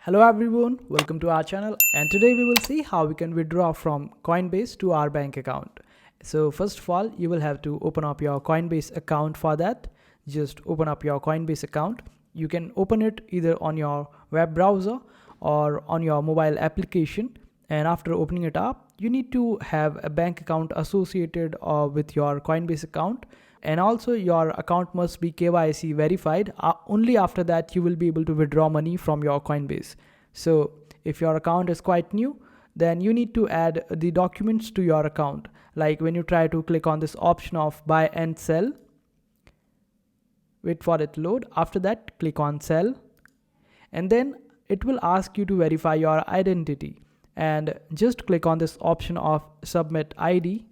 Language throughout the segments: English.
Hello everyone, welcome to our channel, and today we will see how we can withdraw from Coinbase to our bank account. So first of all, you will have to open up your Coinbase account. For that, just open up your Coinbase account. You can open it either on your web browser or on your mobile application, and after opening it up, you need to have a bank account associated with your Coinbase account, and also your account must be KYC verified. Only after that you will be able to withdraw money from your Coinbase. So if your account is quite new, then you need to add the documents to your account. Like when you try to click on this option of buy and sell, wait for it to load. After that, click on sell, and then it will ask you to verify your identity, and just click on this option of submit ID.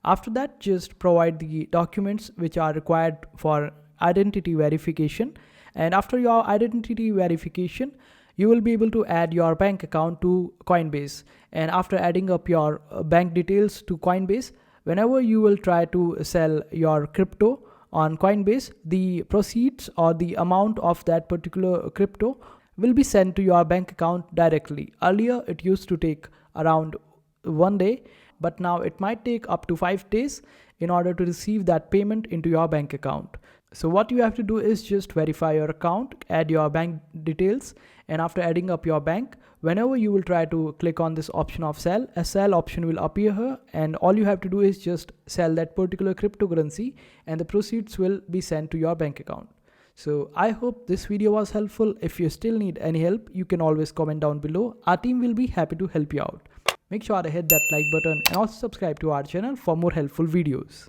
After that, just provide the documents which are required for identity verification. And after your identity verification, you will be able to add your bank account to Coinbase. And after adding up your bank details to Coinbase, whenever you will try to sell your crypto on Coinbase, the proceeds or the amount of that particular crypto will be sent to your bank account directly. Earlier, it used to take around 1 day, but now it might take up to 5 days in order to receive that payment into your bank account. So what you have to do is just verify your account, add your bank details, and after adding up your bank, whenever you will try to click on this option of sell, a sell option will appear here, and all you have to do is just sell that particular cryptocurrency and the proceeds will be sent to your bank account. So I hope this video was helpful. If you still need any help, you can always comment down below. Our team will be happy to help you out. Make sure to hit that like button and also subscribe to our channel for more helpful videos.